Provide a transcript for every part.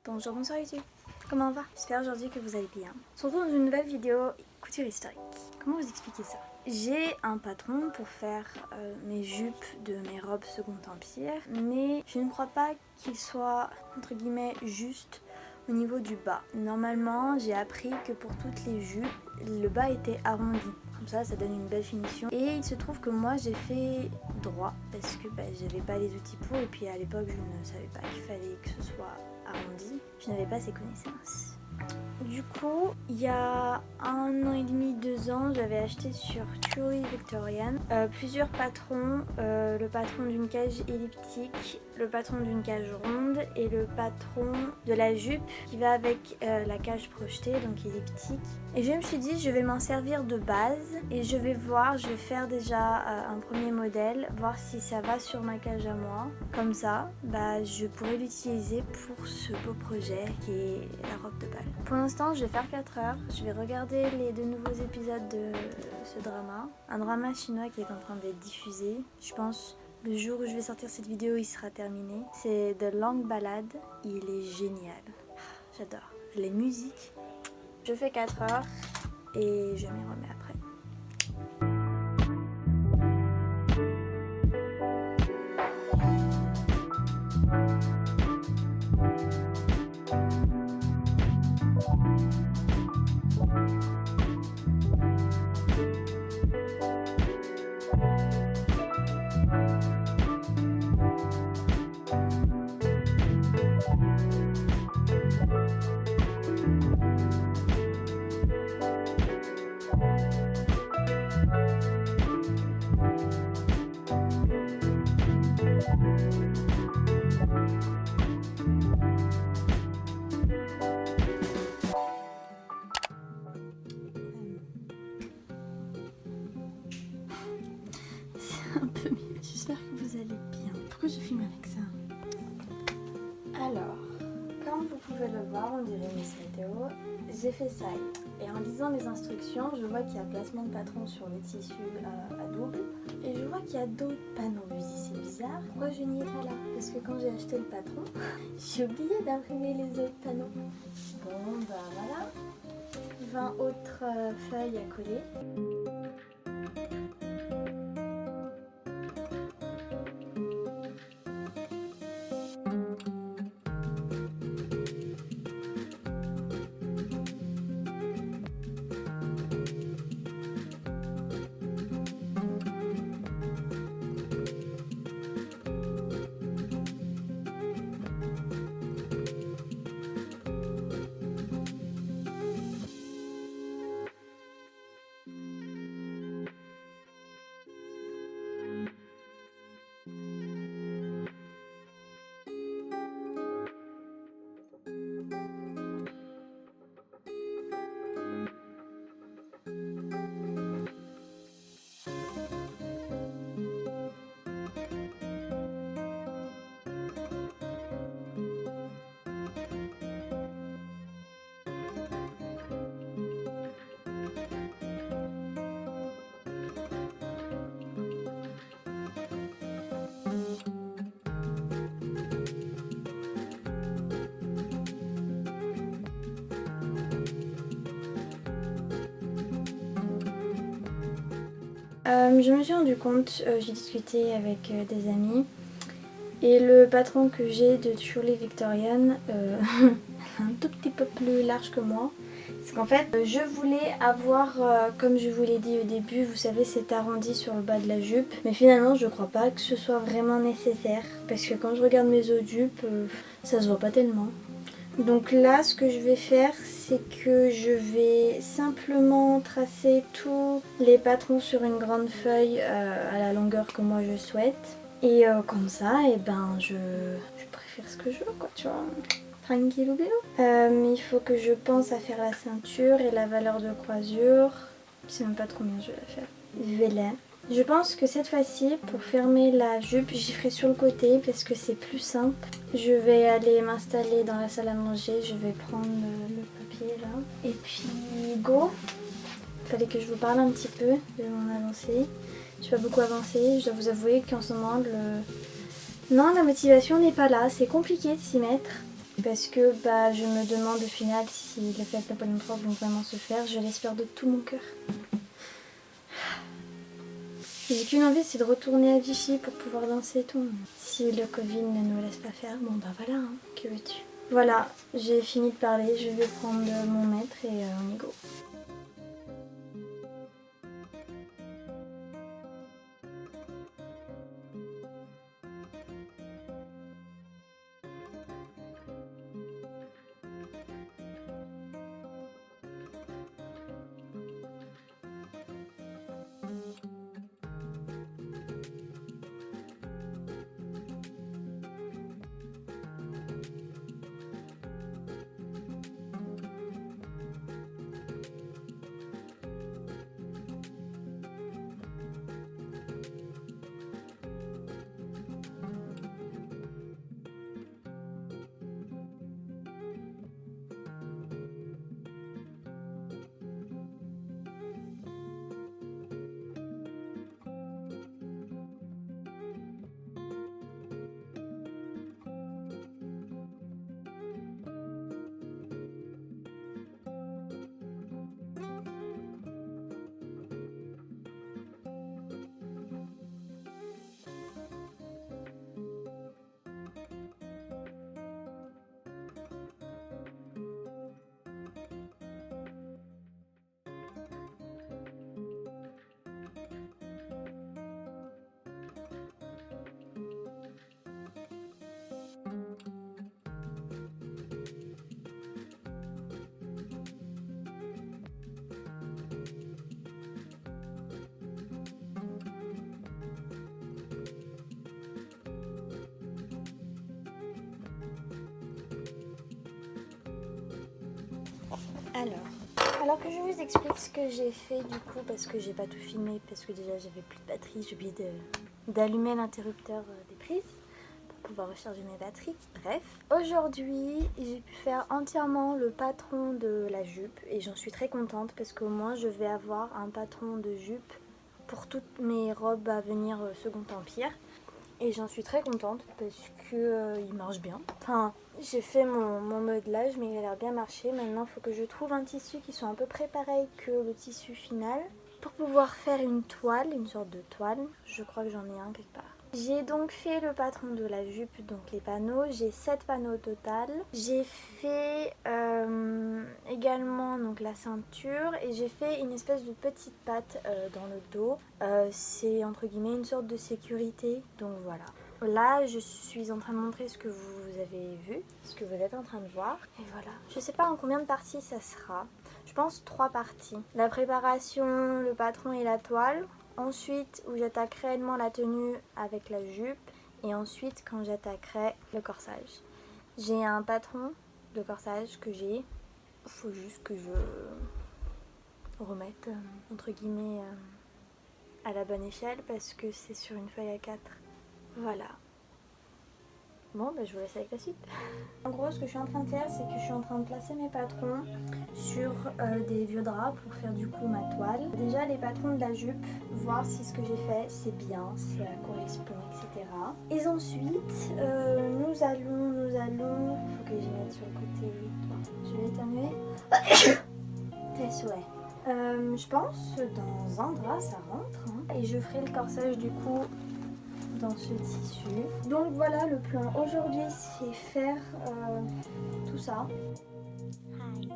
Bonjour, bonsoir YouTube, comment on va? J'espère aujourd'hui que vous allez bien. On se retrouve dans une nouvelle vidéo couture historique. Comment vous expliquer ça? J'ai un patron pour faire mes jupes de mes robes Second Empire, mais je ne crois pas qu'il soit entre guillemets juste au niveau du bas. Normalement, j'ai appris que pour toutes les jupes, le bas était arrondi. Comme ça donne une belle finition. Et il se trouve que moi j'ai fait droit parce que j'avais pas les outils pour, et puis à l'époque je ne savais pas qu'il fallait que ce soit arrondi. Je n'avais pas ces connaissances. Du coup, il y a 1 an et demi, 2 ans, j'avais acheté sur Truly Victorian plusieurs patrons, le patron d'une cage elliptique, le patron d'une cage ronde et le patron de la jupe qui va avec la cage projetée, donc elliptique. Et je me suis dit, je vais m'en servir de base et je vais faire déjà un premier modèle, voir si ça va sur ma cage à moi. Comme ça, je pourrais l'utiliser pour ce beau projet qui est la robe de bal. Pour l'instant, je vais faire 4 heures. Je vais regarder les 2 nouveaux épisodes de ce drama. Un drama chinois qui est en train d'être diffusé. Je pense le jour où je vais sortir cette vidéo, il sera terminé. C'est The Long Ballad. Il est génial. J'adore. Les musiques. Je fais 4 heures et je m'y remets après. je filme avec ça. Alors, comme vous pouvez le voir, on dirait Miss Météo, j'ai fait ça. Et en lisant les instructions, je vois qu'il y a placement de patron sur le tissu à double. Et je vois qu'il y a d'autres panneaux. Je me dis c'est bizarre, pourquoi je n'y ai pas là? Parce que quand j'ai acheté le patron, j'ai oublié d'imprimer les autres panneaux. Bon bah voilà, 20 autres feuilles à coller. Je me suis rendu compte, j'ai discuté avec des amis et le patron que j'ai de Truly Victorian un tout petit peu plus large que moi. C'est qu'en fait je voulais avoir, comme je vous l'ai dit au début, vous savez cet arrondi sur le bas de la jupe. Mais finalement je crois pas que ce soit vraiment nécessaire parce que quand je regarde mes autres jupes, ça se voit pas tellement. Donc là ce que je vais faire c'est que je vais simplement tracer tous les patrons sur une grande feuille à la longueur que moi je souhaite. Et comme ça, et ben je préfère ce que je veux quoi, tu vois. Tranquille ou il faut que je pense à faire la ceinture et la valeur de croisure. Je sais même pas trop bien je vais la faire. Voilà. Je pense que cette fois-ci, pour fermer la jupe, j'y ferai sur le côté parce que c'est plus simple. Je vais aller m'installer dans la salle à manger, je vais prendre le papier là. Et puis go. Il fallait que je vous parle un petit peu de mon avancée. Je n'ai pas beaucoup avancé, je dois vous avouer qu'en ce moment, non, la motivation n'est pas là, c'est compliqué de s'y mettre. Parce que je me demande au final si les fêtes Napoléon III vont vraiment se faire, je l'espère de tout mon cœur. J'ai qu'une envie, c'est de retourner à Vichy pour pouvoir danser et tout. Si le Covid ne nous laisse pas faire, bon bah voilà, hein, que veux-tu. Voilà, j'ai fini de parler, je vais prendre mon mètre et on y go. Alors que je vous explique ce que j'ai fait du coup, parce que j'ai pas tout filmé, parce que déjà j'avais plus de batterie, j'ai oublié d'allumer l'interrupteur des prises. pouvoir recharger mes batteries. Bref, aujourd'hui j'ai pu faire entièrement le patron de la jupe et j'en suis très contente parce qu'au moins je vais avoir un patron de jupe pour toutes mes robes à venir Second Empire. Et j'en suis très contente parce que il marche bien. Enfin, j'ai fait mon modelage mais il a l'air bien marché. Maintenant il faut que je trouve un tissu qui soit à peu près pareil que le tissu final pour pouvoir faire une toile, une sorte de toile. Je crois que j'en ai un quelque part. J'ai donc fait le patron de la jupe, donc les panneaux. J'ai 7 panneaux au total. J'ai fait également donc la ceinture et j'ai fait une espèce de petite patte dans le dos. C'est entre guillemets une sorte de sécurité. Donc voilà. Là, je suis en train de montrer ce que vous avez vu, ce que vous êtes en train de voir. Et voilà. Je sais pas en combien de parties ça sera. Je pense 3 parties. La préparation, le patron et la toile. Ensuite, où j'attaque réellement la tenue avec la jupe. Et ensuite, quand j'attaquerai le corsage. J'ai un patron de corsage que j'ai. Il faut juste que je remette, entre guillemets, à la bonne échelle parce que c'est sur une feuille A4. Voilà. Bon, bah, je vous laisse avec la suite. En gros, ce que je suis en train de faire, c'est que je suis en train de placer mes patrons sur des vieux draps pour faire du coup ma toile. Déjà, les patrons de la jupe, voir si ce que j'ai fait, c'est bien, ça correspond, etc. Et ensuite, nous allons... Faut que j'y mette sur le côté. Je vais éternuer. Tes souhaits. Je pense dans un drap, ça rentre. Hein. Et je ferai le corsage du coup dans ce tissu. Donc voilà, le plan aujourd'hui c'est faire tout ça. Hi.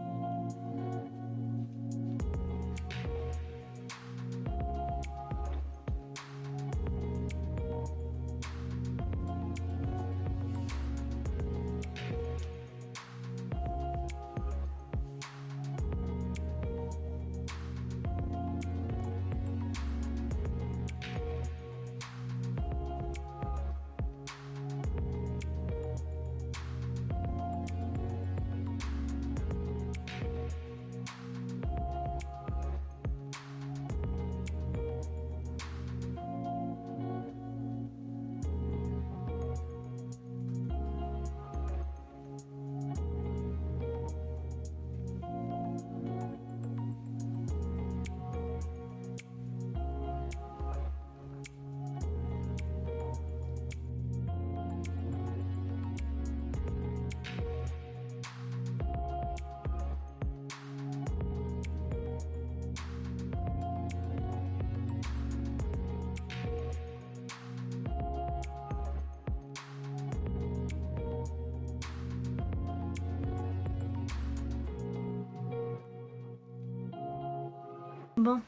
Bon,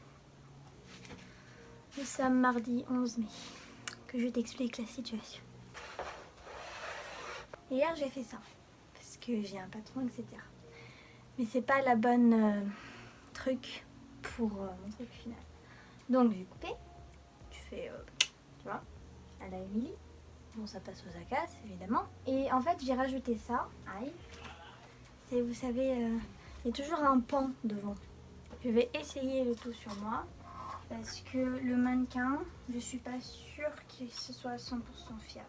nous sommes mardi 11 mai, que je t'explique la situation. Hier j'ai fait ça, parce que j'ai un patron, etc. Mais c'est pas la bonne truc pour mon truc final. Donc j'ai coupé, tu fais, tu vois, à la Emily. Bon, ça passe aux acasses, évidemment. Et en fait, j'ai rajouté ça. Aïe. C'est, vous savez, il y a toujours un pan devant. Je vais essayer le tout sur moi. Parce que le mannequin, je suis pas sûre que ce soit 100% fiable.